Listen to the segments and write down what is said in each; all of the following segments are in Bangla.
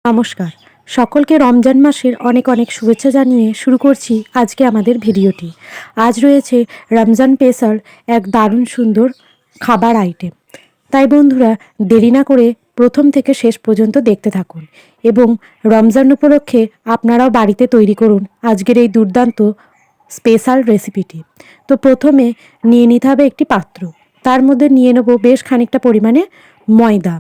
নমস্কার, সকলকে রমজান মাসের অনেক অনেক শুভেচ্ছা জানিয়ে শুরু করছি আজকে আমাদের ভিডিওটি। আজ রয়েছে রমজান স্পেশাল এক দারুণ সুন্দর খাবার আইটেম। তাই বন্ধুরা, দেরি না করে প্রথম থেকে শেষ পর্যন্ত দেখতে থাকুন এবং রমজান উপলক্ষে আপনারাও বাড়িতে তৈরি করুন আজকের এই দুর্দান্ত স্পেশাল রেসিপিটি। তো প্রথমে নিয়ে নিতে হবে একটি পাত্র, তার মধ্যে নিয়ে নেব বেশ খানিকটা পরিমাণে ময়দা।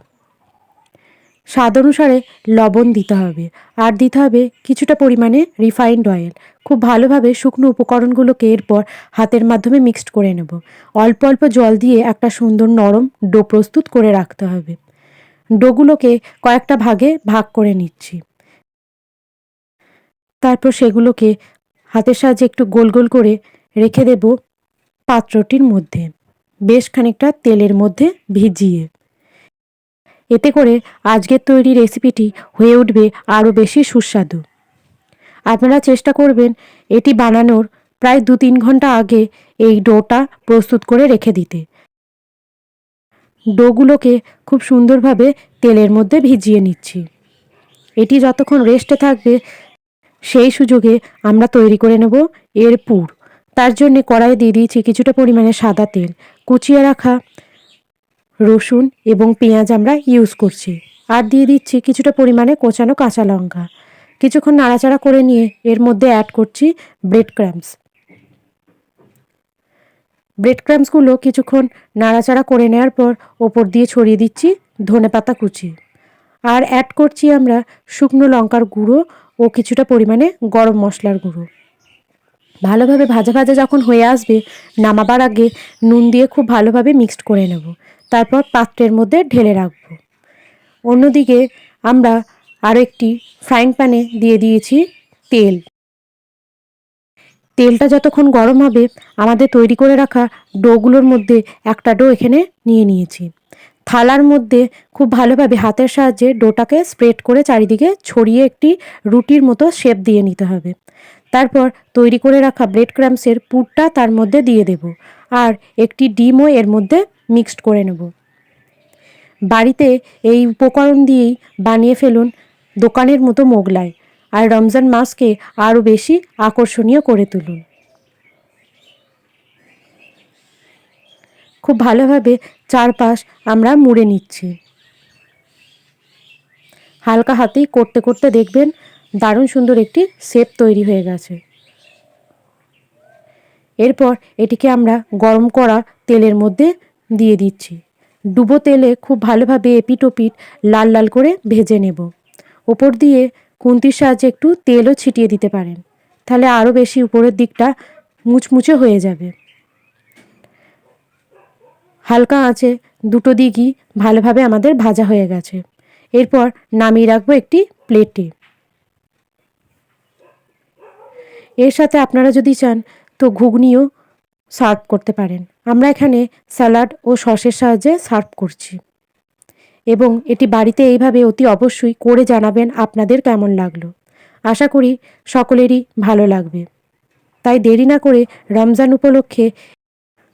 স্বাদ অনুসারে লবণ দিতে হবে, আর দিতে হবে কিছুটা পরিমাণে রিফাইন্ড অয়েল। খুব ভালোভাবে শুকনো উপকরণগুলোকে এরপর হাতের মাধ্যমে মিক্সড করে নেব। অল্প অল্প জল দিয়ে একটা সুন্দর নরম ডো প্রস্তুত করে রাখতে হবে। ডোগুলোকে কয়েকটা ভাগে ভাগ করে নিচ্ছি। তারপর সেগুলোকে হাতের সাহায্যে একটু গোল গোল করে রেখে দেব পাত্রটির মধ্যে, বেশ খানিকটা তেলের মধ্যে ভিজিয়ে। এতে করে আজকের তৈরি রেসিপিটি হয়ে উঠবে আরও বেশি সুস্বাদু। আপনারা চেষ্টা করবেন এটি বানানোর প্রায় 2-3 ঘন্টা আগে এই ডোটা প্রস্তুত করে রেখে দিতে। ডোগুলোকে খুব সুন্দরভাবে তেলের মধ্যে ভিজিয়ে নিচ্ছি। এটি যতক্ষণ রেস্টে থাকবে সেই সুযোগে আমরা তৈরি করে নেব এর পুর। তার জন্যে কড়াইয়ে দিয়ে দিয়েছি কিছুটা পরিমাণে সাদা তেল, কুচিয়ে রাখা রসুন এবং পেঁয়াজ আমরা ইউজ করছি, আর দিয়ে দিচ্ছি কিছুটা পরিমাণে কোচানো কাঁচা লঙ্কা। কিছুক্ষণ নাড়াচাড়া করে নিয়ে এর মধ্যে অ্যাড করছি ব্রেড ক্রাম্বস। ব্রেড ক্রাম্বসগুলো কিছুক্ষণ নাড়াচাড়া করে নেওয়ার পর ওপর দিয়ে ছড়িয়ে দিচ্ছি ধনেপাতা কুচি, আর অ্যাড করছি আমরা শুকনো লঙ্কার গুঁড়ো ও কিছুটা পরিমাণে গরম মশলার গুঁড়ো। ভালোভাবে ভাজা ভাজা যখন হয়ে আসবে, নামাবার আগে নুন দিয়ে খুব ভালোভাবে মিক্সড করে নেব। তারপর পাত্রের মধ্যে ঢেলে রাখব। অন্যদিকে আমরা আরও একটি ফ্রাইং প্যানে দিয়ে দিয়েছি তেল। তেলটা যতক্ষণ গরম হবে, আমাদের তৈরি করে রাখা ডোগুলোর মধ্যে একটা ডো এখানে নিয়ে নিয়েছি। থালার মধ্যে খুব ভালোভাবে হাতের সাহায্যে ডোটাকে স্প্রেড করে চারিদিকে ছড়িয়ে একটি রুটির মতো শেপ দিয়ে নিতে হবে। তারপর তৈরি করে রাখা ব্রেড ক্রাম্বসের পুরটা তার মধ্যে দিয়ে দেব, আর একটি ডিমও এর মধ্যে মিক্সড করে নেব। বাড়িতে এই উপকরণ দিয়েই বানিয়ে ফেলুন দোকানের মতো মোগলাই, আর রমজান মাসকে আরও বেশি আকর্ষণীয় করে তুলুন। খুব ভালোভাবে চারপাশ আমরা মুড়ে নিচ্ছি। হালকা হাতেই করতে করতে দেখবেন দারুণ সুন্দর একটি শেপ তৈরি হয়ে গেছে। এরপর এটিকে আমরা গরম করা তেলের মধ্যে দিয়ে দিচ্ছি। ডুবো তেলে খুব ভালোভাবে এপিট ওপিট লাল লাল করে ভেজে নেব। ওপর দিয়ে খুন্তির সাহায্যে একটু তেলও ছিটিয়ে দিতে পারেন, তাহলে আরও বেশি উপরের দিকটা মুচমুচে হয়ে যাবে। হালকা আঁচে দুটো দিকই ভালোভাবে আমাদের ভাজা হয়ে গেছে। এরপর নামিয়ে রাখবো একটি প্লেটে। এর সাথে আপনারা যদি চান তো ঘুগনিও সার্ভ করতে পারেন। আমরা এখানে স্যালাড ও সসের সাহায্যে সার্ভ করছি, এবং এটি বাড়িতে এইভাবে অতি অবশ্যই করে জানাবেন আপনাদের কেমন লাগলো। আশা করি সকলেরই ভালো লাগবে। তাই দেরি না করে রমজান উপলক্ষে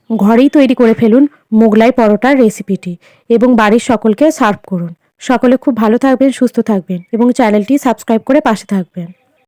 ঘরেই তৈরি করে ফেলুন মোগলাই পরোটার রেসিপিটি এবং বাড়ির সকলকে সার্ভ করুন। সকলে খুব ভালো থাকবেন, সুস্থ থাকবেন এবং চ্যানেলটি সাবস্ক্রাইব করে পাশে থাকবেন।